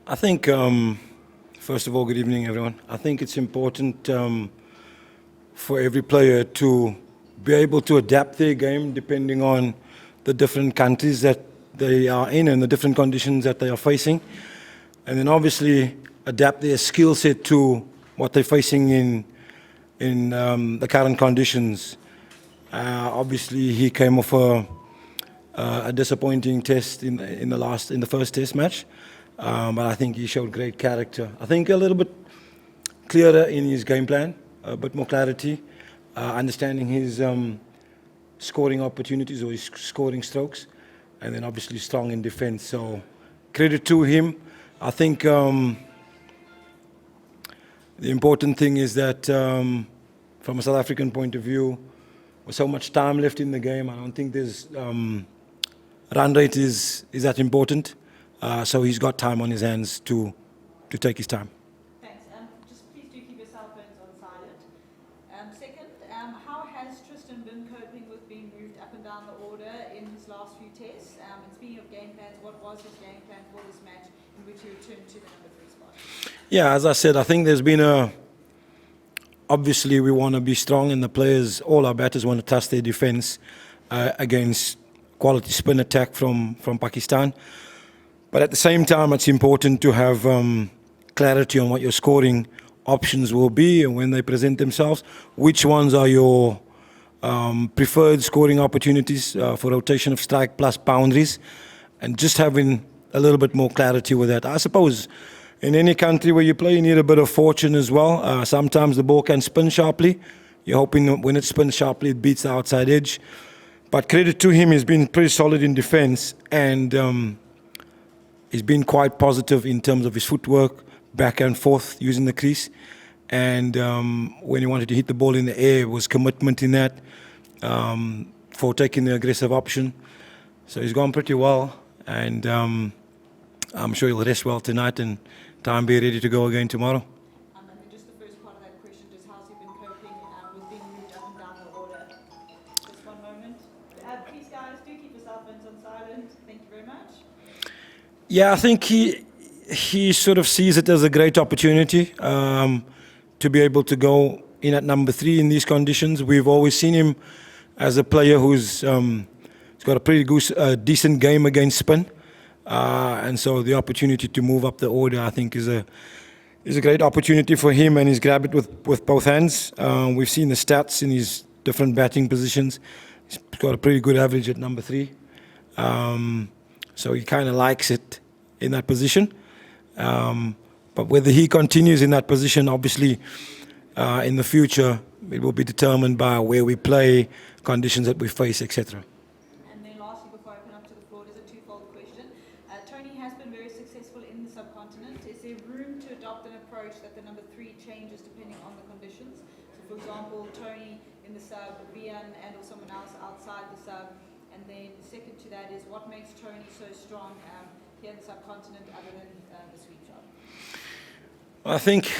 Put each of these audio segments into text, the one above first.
I think, first of all, good evening, everyone. I think it's important for every player to be able to adapt their game depending on the different countries that they are in and the different conditions that they are facing. And then obviously adapt their skill set to what they're facing in the current conditions. Obviously, he came off a disappointing test in the first test match, but I think he showed great character. I think a little bit clearer in his game plan, a bit more clarity, understanding his scoring opportunities or his scoring strokes, and then obviously strong in defence. So credit to him. I think the important thing is that from a South African point of view, with so much time left in the game, I don't think there's run rate is that important. So he's got time on his hands to take his time. Thanks. Just please do keep your cell phones on silent. Second, how has Tristan been coping with being moved up and down the order in his last few tests? And speaking of game plans, what was his game plan for this match in which he returned to the number 3 spot? Yeah, as I said, I think there's been obviously we want to be strong, and the players, all our batters want to test their defence against quality spin attack from Pakistan. But at the same time, it's important to have clarity on what your scoring options will be and when they present themselves. Which ones are your preferred scoring opportunities for rotation of strike plus boundaries, and just having a little bit more clarity with that. I suppose in any country where you play, you need a bit of fortune as well. Sometimes the ball can spin sharply. You're hoping that when it spins sharply, it beats the outside edge. But credit to him, he's been pretty solid in defence, and he's been quite positive in terms of his footwork, back and forth using the crease. And when he wanted to hit the ball in the air, was commitment in that for taking the aggressive option. So he's gone pretty well, and I'm sure he'll rest well tonight and try and be ready to go again tomorrow. And then just the first part of that question, just how's he been coping with being moved up and down the order? Just one moment. Please, guys, do keep your cell phones on silent. Thank you very much. Yeah, I think he sort of sees it as a great opportunity to be able to go in at number 3 in these conditions. We've always seen him as a player who's got a pretty decent game against spin, and so the opportunity to move up the order, I think, is a great opportunity for him, and he's grabbed it with both hands. We've seen the stats in his different batting positions. He's got a pretty good average at number 3. So he kind of likes it in that position. But whether he continues in that position, obviously, in the future, it will be determined by where we play, conditions that we face, etc. And then lastly, before I open up to the floor, there's a twofold question. Tony has been very successful in the subcontinent. Is there room to adopt an approach that the number 3 changes depending on the conditions? So, for example, Tony in the sub, Vian, and or someone else outside the sub. And then second to that is what makes Tony so strong here in the subcontinent other than the sweep shot? I think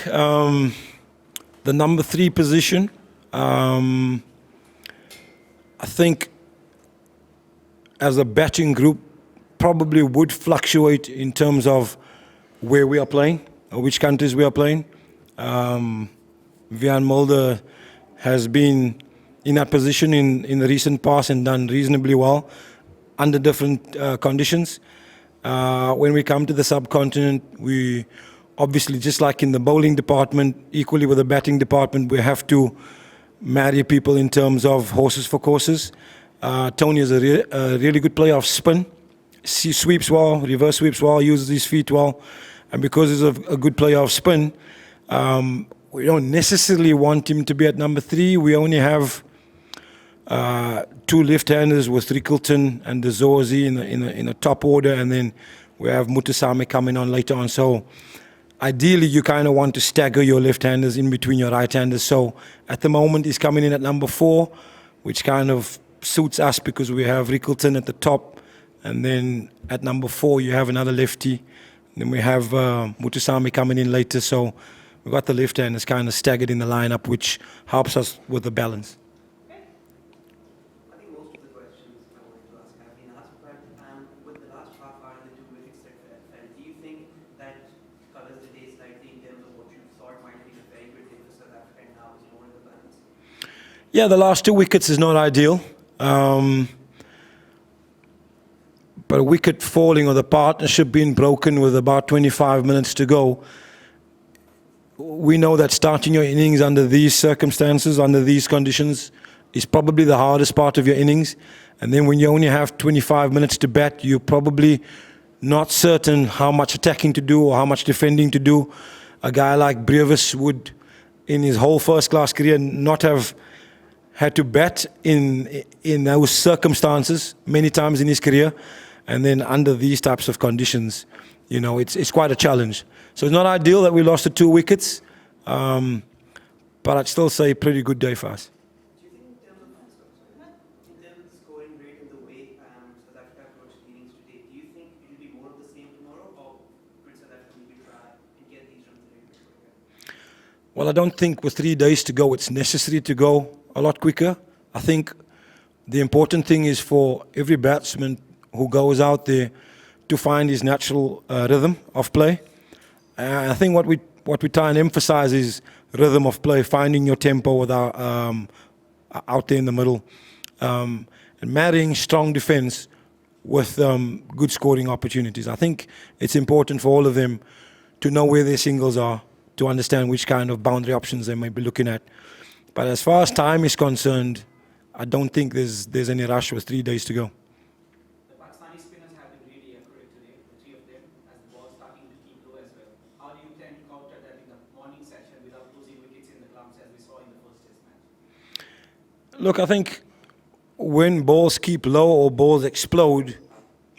the number 3 position, I think as a batting group probably would fluctuate in terms of where we are playing or which countries we are playing. Vian Mulder has been in that position in the recent past and done reasonably well under different conditions. When we come to the subcontinent, we obviously, just like in the bowling department, equally with the batting department, we have to marry people in terms of horses for courses. Tony is a really good player of spin. He sweeps well, reverse sweeps well, uses his feet well. And because he's a good player of spin, we don't necessarily want him to be at number 3. We only have 2 left-handers with Rickleton and De Zorzi in a top order, and then we have Mutusame coming on later on. So ideally, you kind of want to stagger your left-handers in between your right-handers. So at the moment, he's coming in at number 4, which kind of suits us because we have Rickleton at the top, and then at number 4, you have another lefty. And then we have Mutusame coming in later. So we've got the left-handers kind of staggered in the lineup, which helps us with the balance. With the last half hour and the 2 wickets that fell, do you think that Yeah, the last 2 wickets is not ideal. But a wicket falling or the partnership being broken with about 25 minutes to go, we know that starting your innings under these circumstances, under these conditions, is probably the hardest part of your innings. And then when you only have 25 minutes to bat, you're probably not certain how much attacking to do or how much defending to do. A guy like Brevis would, in his whole first-class career, not have had to bat in those circumstances many times in his career. And then under these types of conditions, you know, it's quite a challenge. So it's not ideal that we lost the 2 wickets, but I'd still say a pretty good day for us. Do you think in terms of the scoring rate and the way South Africa approached the innings today, do you think it will be more of the same tomorrow, or will South Africa maybe try and get these runs a little bit quicker? Well, I don't think with 3 days to go it's necessary to go a lot quicker. I think the important thing is for every batsman who goes out there to find his natural rhythm of play. I think what we try and emphasize is rhythm of play, finding your tempo without, out there in the middle, and marrying strong defence with good scoring opportunities. I think it's important for all of them to know where their singles are, to understand which kind of boundary options they may be looking at. But as far as time is concerned, I don't think there's any rush with 3 days to go. The Pakistani spinners have been really accurate today, the 3 of them, as the ball starting to keep low as well. How do you tend to counter that in the morning session without losing wickets in the clumps as we saw in the first test match? Look, I think when balls keep low or balls explode,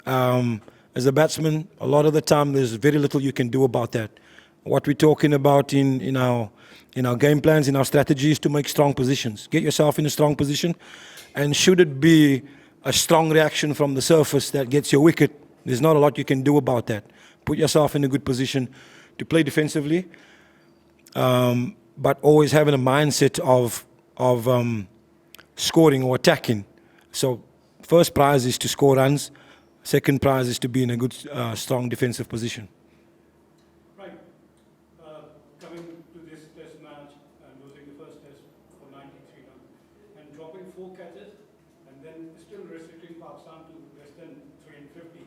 as a batsman, a lot of the time there's very little you can do about that. What we're talking about in our game plans, in our strategies, to make strong positions. Get yourself in a strong position, and should it be a strong reaction from the surface that gets your wicket, there's not a lot you can do about that. Put yourself in a good position to play defensively, but always having a mindset of scoring or attacking. So first prize is to score runs, second prize is to be in a good, strong defensive position. Coming to this test match and losing the first test for 93 runs and dropping 4 catches and then still restricting Pakistan to less than 350.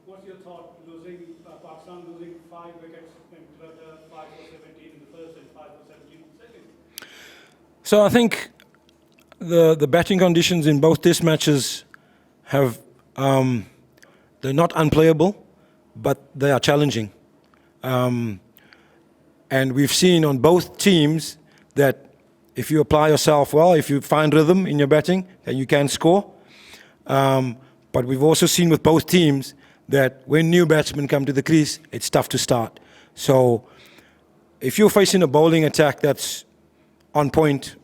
What's your thought, Pakistan losing 5 wickets in Clutter, 5 for 17 in the first and 5 for 17 in the second? So I think the batting conditions in both test matches have, they're not unplayable, but they are challenging. And we've seen on both teams that if you apply yourself well, if you find rhythm in your batting, then you can score. But we've also seen with both teams that when new batsmen come to the crease, it's tough to start. So if you're facing a bowling attack that's on point,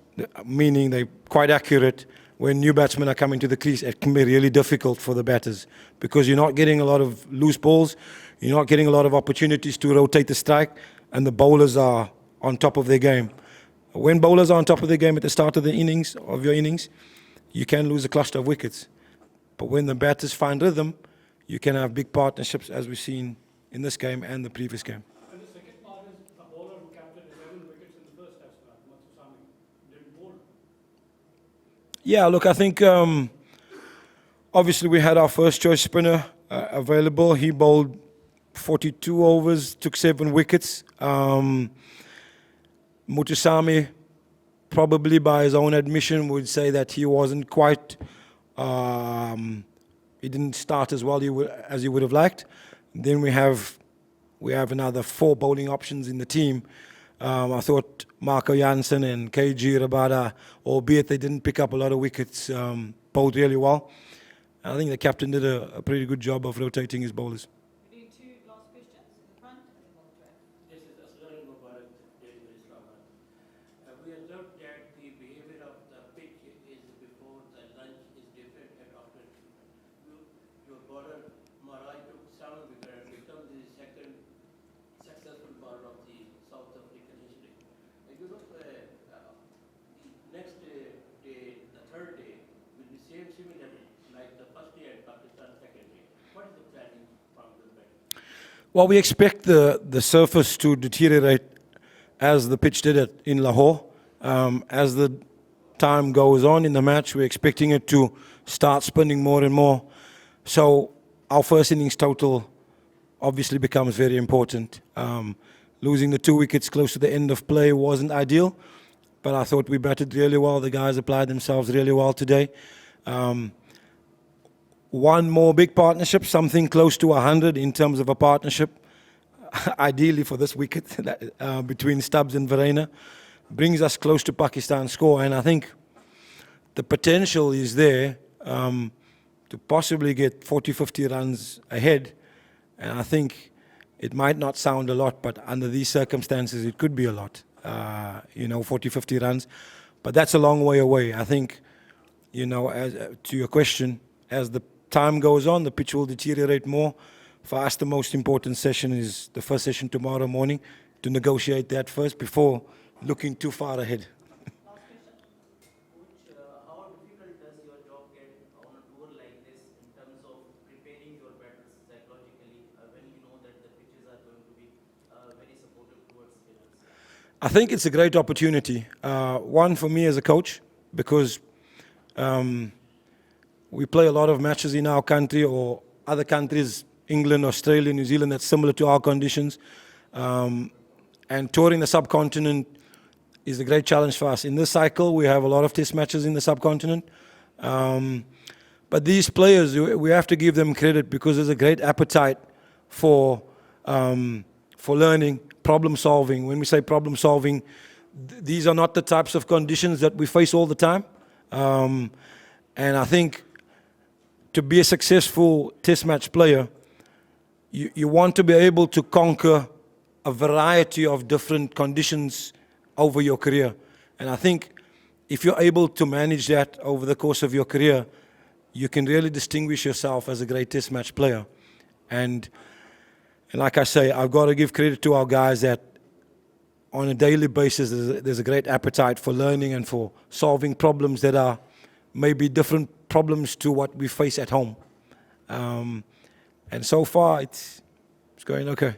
meaning they're quite accurate, when new batsmen are coming to the crease, it can be really difficult for the batters because you're not getting a lot of loose balls, you're not getting a lot of opportunities to rotate the strike, and the bowlers are on top of their game. When bowlers are on top of their game at the start of the innings, of your innings, you can lose a cluster of wickets. But when the batters find rhythm, you can have big partnerships, as we've seen in this game and the previous game. And the second part is a bowler who captured 11 wickets in the first test match, Matsusami, didn't bowl. Yeah, look, I think obviously we had our first choice spinner available. He bowled 42 overs, took 7 wickets. Mutusami, probably by his own admission, would say that he wasn't quite, he didn't start as well as he would have liked. Then we have another 4 bowling options in the team. I thought Marco Jansen and KG Rabada, albeit they didn't pick up a lot of wickets, bowled really well. I think the captain did a pretty good job of rotating his bowlers. We're doing 2 last questions in the front and then we'll try. This is Ashwell Mubarak, Daily Islamabad. We observed that the behavior of the pitch is before the lunch is different and after. Your bowler Marai took 7 wickets and become the second successful bowler of the South African history. The next day, the third day, will be similar like the first day and Pakistan second day. What is the planning from the bank? Well, we expect the surface to deteriorate as the pitch did it in Lahore. As the time goes on in the match, we're expecting it to start spinning more and more. So our first innings total obviously becomes very important. Losing the 2 wickets close to the end of play wasn't ideal, but I thought we batted really well. The guys applied themselves really well today. One more big partnership, something close to 100 in terms of a partnership, ideally for this wicket between Stubbs and Verreynne, brings us close to Pakistan's score. And I think the potential is there to possibly get 40, 50 runs ahead. And I think it might not sound a lot, but under these circumstances, it could be a lot, 40, 50 runs. But that's a long way away. I think, to your question, as the time goes on, the pitch will deteriorate more. For us, the most important session is the first session tomorrow morning, to negotiate that first before looking too far ahead. Last question. Coach, how difficult does your job get on a tour like this in terms of preparing your batters psychologically when you know that the pitches are going to be very supportive towards spinners? I think it's a great opportunity. One for me as a coach, because we play a lot of matches in our country or other countries, England, Australia, New Zealand, that's similar to our conditions. And touring the subcontinent is a great challenge for us. In this cycle, we have a lot of test matches in the subcontinent. But these players, we have to give them credit because there's a great appetite for learning, problem solving. When we say problem solving, these are not the types of conditions that we face all the time. And I think to be a successful test match player, you want to be able to conquer a variety of different conditions over your career. And I think if you're able to manage that over the course of your career, you can really distinguish yourself as a great test match player. And like I say, I've got to give credit to our guys that on a daily basis, there's a great appetite for learning and for solving problems that are maybe different problems to what we face at home. And so far, it's going okay.